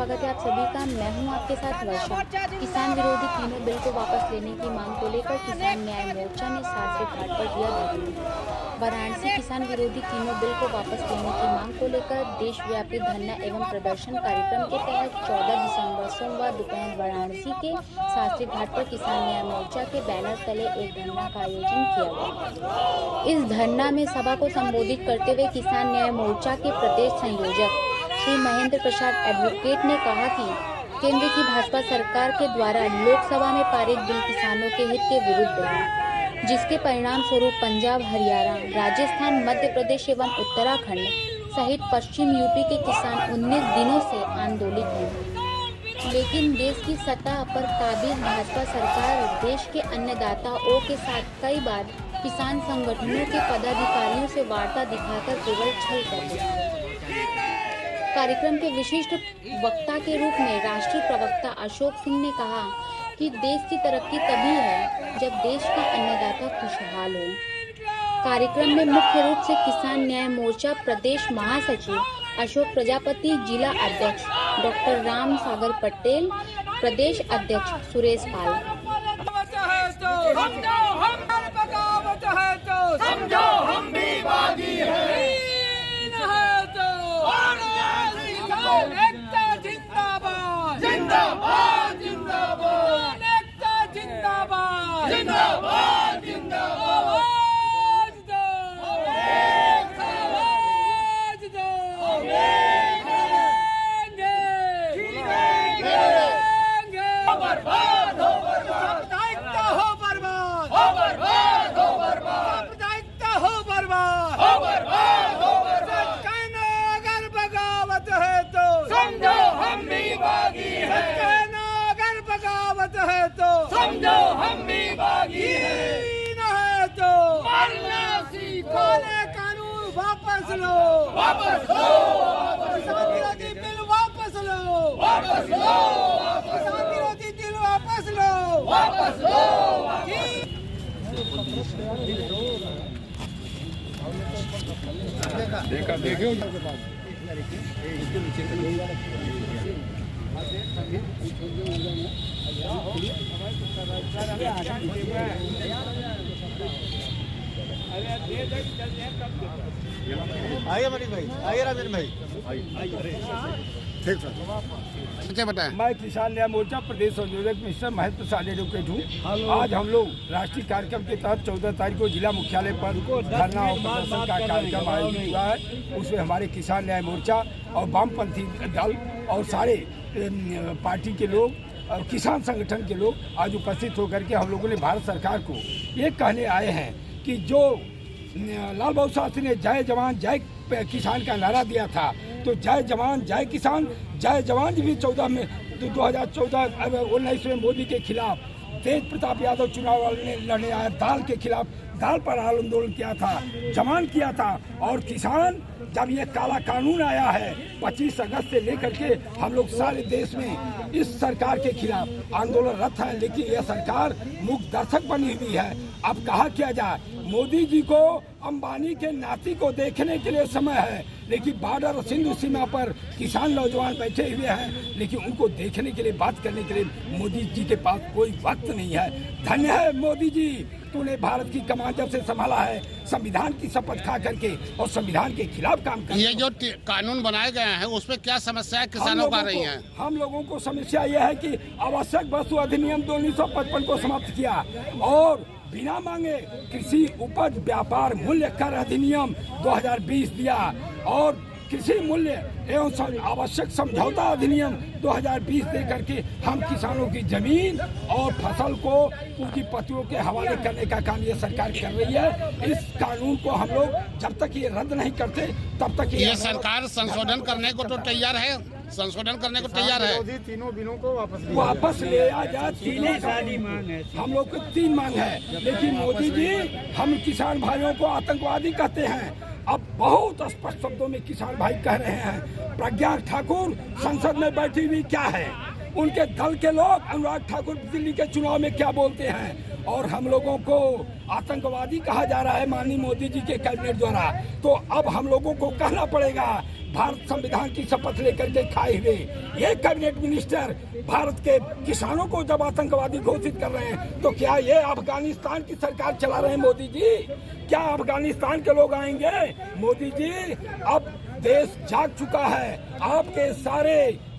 स्वागत है आप सभी का। मैं हूं आपके साथ वर्षा। किसान विरोधी तीनों बिल को वापस लेने की मांग को लेकर किसान न्याय मोर्चा ने शास्त्री घाट पर दिया धरना। वाराणसी किसान विरोधी तीनों बिल को वापस लेने की मांग को लेकर देशव्यापी धरना एवं प्रदर्शन कार्यक्रम के तहत 14 दिसंबर सोमवार दोपहर वाराणसी के शास्त्री घाट पर किसान न्याय मोर्चा के बैनर तले एक धरना का आयोजन किया गया। इस धरना में सभा को संबोधित करते हुए किसान न्याय मोर्चा के प्रदेश संयोजक श्री महेंद्र प्रसाद एडवोकेट ने कहा कि केंद्र की भाजपा सरकार के द्वारा लोकसभा में पारित बिल किसानों के हित के विरुद्ध है, जिसके परिणाम स्वरूप पंजाब, हरियाणा, राजस्थान, मध्य प्रदेश एवं उत्तराखंड सहित पश्चिम यूपी के किसान 19 दिनों से आंदोलित हैं। लेकिन देश की सत्ता पर काबिज भाजपा सरकार देश के अन्नदाताओं के साथ कई बार किसान संगठनों के पदाधिकारियों से वार्ता दिखाकर केवल छल कर रही है। कार्यक्रम के विशिष्ट वक्ता के रूप में राष्ट्रीय प्रवक्ता अशोक सिंह ने कहा कि देश की तरक्की तभी है जब देश का अन्नदाता खुशहाल हो। कार्यक्रम में मुख्य रूप से किसान न्याय मोर्चा प्रदेश महासचिव अशोक प्रजापति, जिला अध्यक्ष डॉक्टर राम सागर पटेल, प्रदेश अध्यक्ष सुरेश पाल। समझो हम भी बागी हैं। एकता जिंदाबाद, जिंदाबाद, जिंदाबाद, एकता जिंदाबाद, जिंदाबाद, जिंदाबाद। आवाज दो, आवाज दो, जीतेंगे, बर्बाद हो बर्बाद, सामुदायिकता हो बर्बाद, हो बर्बाद, हो बर्बाद, सामुदायिकता हो बर्बाद, हो बर्बाद, हो बर्बाद। कहना अगर बगावत है तो समझो हम भी बागी हैं। कहना अगर बगावत है तो समझो हम भी बागी हैं। है तो मरना सीखो। कानून वापस लो, वापस लो, किसान विरोधी बिल वापस लो, वापस लो, किसान विरोधी बिल वापस लो, वापस लो। देखा देखो आइए मनीष भाई, आइए राजेंद्र भाई। ठीक सर, बताएं। मैं किसान न्याय मोर्चा प्रदेश संयोजक मिस्टर महेंद्र प्रसाद एडवोकेट हूँ। आज हम लोग राष्ट्रीय कार्यक्रम के तहत 14 तारीख को जिला मुख्यालय पर धरना और प्रदर्शन का कार्यक्रम आयोजित हुआ है। उसमें हमारे किसान न्याय मोर्चा और वामपंथी दल और सारे पार्टी के लोग और किसान संगठन के लोग आज उपस्थित होकर के हम लोगों ने भारत सरकार को ये कहने आए हैं कि जो लाल बहादुर शास्त्री ने जय जवान जय किसान का नारा दिया था, तो जय जवान जय किसान, जय जवान भी 2019 में मोदी के खिलाफ तेज प्रताप यादव चुनाव लड़ने आया, दाल के खिलाफ दाल पर आंदोलन किया था, जवान किया था। और किसान जब ये काला कानून आया है 25 अगस्त से लेकर के हम लोग सारे देश में इस सरकार के खिलाफ आंदोलनरत है, लेकिन यह सरकार मूक दर्शक बनी हुई है। अब कहा किया जाए, मोदी जी को अंबानी के नाती को देखने के लिए समय है, लेकिन बॉर्डर और सिंधु सीमा पर किसान नौजवान बैठे हुए हैं, लेकिन उनको देखने के लिए, बात करने के लिए मोदी जी के पास कोई वक्त नहीं है। धन्य है मोदी जी, तूने भारत की कमान जब से संभाला है संविधान की शपथ खा करके और संविधान के खिलाफ काम कर। ये जो कानून बनाए गए हैं उसमें क्या समस्याएं किसानों को आ रही हैं? हम लोगों को समस्या यह है कि आवश्यक वस्तु अधिनियम 1955 को समाप्त किया और बिना मांगे कृषि उपज व्यापार मूल्य कर अधिनियम 2020 दिया और कृषि मूल्य एवं आवश्यक समझौता अधिनियम 2020 दे करके हम किसानों की जमीन और फसल को पूंजीपतियों के हवाले करने का काम ये सरकार कर रही है। इस कानून को हम लोग जब तक ये रद्द नहीं करते तब तक ये सरकार संशोधन करने को तो तैयार है, संशोधन करने को तैयार है। तीनों बिलों को वापस ले आ जाए। तीनों सारी मांग है, हम लोग को 3 मांग है, लेकिन मोदी जी हम किसान भाइयों को आतंकवादी कहते हैं। अब बहुत स्पष्ट शब्दों में किसान भाई कह रहे हैं, प्रज्ञा ठाकुर संसद में बैठी हुई क्या है, उनके दल के लोग अनुराग ठाकुर दिल्ली के चुनाव में क्या बोलते हैं, और हम लोगों को आतंकवादी कहा जा रहा है माननीय मोदी जी के कैबिनेट द्वारा। तो अब हम लोगों को कहना पड़ेगा भारत संविधान की शपथ लेकर के खाए हुए ये कैबिनेट मिनिस्टर भारत के किसानों को जब आतंकवादी घोषित कर रहे हैं, तो क्या ये अफगानिस्तान की सरकार चला रहे हैं मोदी जी? क्या अफगानिस्तान के लोग आएंगे? मोदी जी, अब देश जाग चुका है। आपके सारे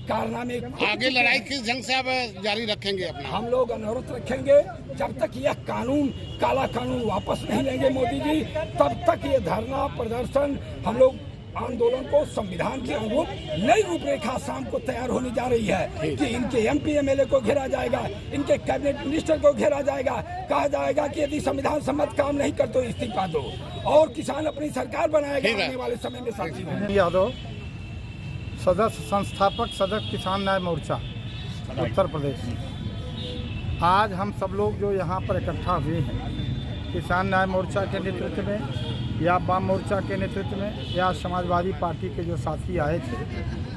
कारनामे आगे लड़ाई किस जंग से आप जारी रखेंगे अपना? हम लोग अनवरत रखेंगे जब तक यह कानून, काला कानून वापस नहीं लेंगे मोदी जी, तब तक ये धरना प्रदर्शन, हम लोग आंदोलन को संविधान के अनुरूप नई रूपरेखा शाम को तैयार होने जा रही है कि इनके MP MLA को घेरा जाएगा, इनके कैबिनेट मिनिस्टर को घेरा जाएगा, कहा जाएगा कि यदि संविधान सम्मत काम नहीं कर तो इस्तीफा दो, और किसान अपनी सरकार बनाएगा आने वाले समय में। साथी यादव, सदस्य संस्थापक सदस्य किसान न्याय मोर्चा उत्तर प्रदेश। आज हम सब लोग जो यहाँ पर इकट्ठा हुए हैं, किसान न्याय मोर्चा के नेतृत्व में या वाम मोर्चा के नेतृत्व में या समाजवादी पार्टी के जो साथी आए थे,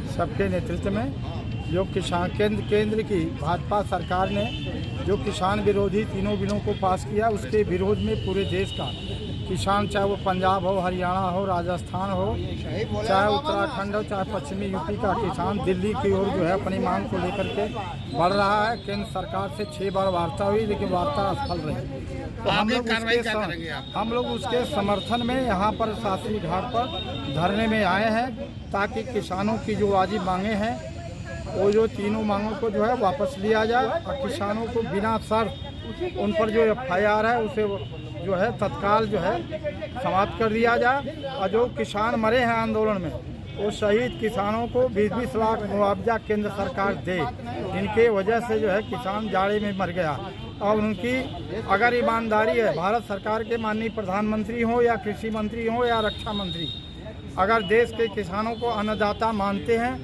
सबके नेतृत्व में जो किसान केंद्र की भाजपा सरकार ने जो किसान विरोधी तीनों बिलों को पास किया, उसके विरोध में पूरे देश का किसान, चाहे वो पंजाब हो, हरियाणा हो, राजस्थान हो, चाहे उत्तराखंड हो, चाहे पश्चिमी यूपी का किसान दिल्ली की ओर जो है अपनी मांग को लेकर के बढ़ रहा है। केंद्र सरकार से 6 बार वार्ता हुई, लेकिन वार्ता असफल रही। तो हम लोग उसके समर्थन में यहाँ पर शास्त्री घाट पर धरने में आए हैं, ताकि किसानों की जो वाजिब मांगे हैं, वो जो तीनों मांगों को जो है वापस लिया जाए, और किसानों को बिना शर्त उन पर जो FIR है उसे जो है तत्काल जो है समाप्त कर दिया जाए, और जो किसान मरे हैं आंदोलन में, वो शहीद किसानों को 20-20 लाख मुआवजा केंद्र सरकार दे, इनके वजह से जो है किसान जाड़े में मर गया। और उनकी अगर ईमानदारी है, भारत सरकार के माननीय प्रधानमंत्री हो या कृषि मंत्री हो या रक्षा मंत्री, अगर देश के किसानों को अन्नदाता मानते हैं,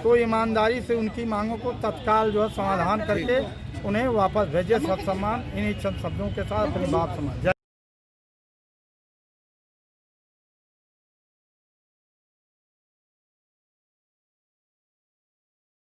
तो ईमानदारी से उनकी मांगों को तत्काल जो है समाधान करके उन्हें वापस भेजे। सब सम्मान इन्हीं चंद शब्दों के साथ अपनी बात समझ। जय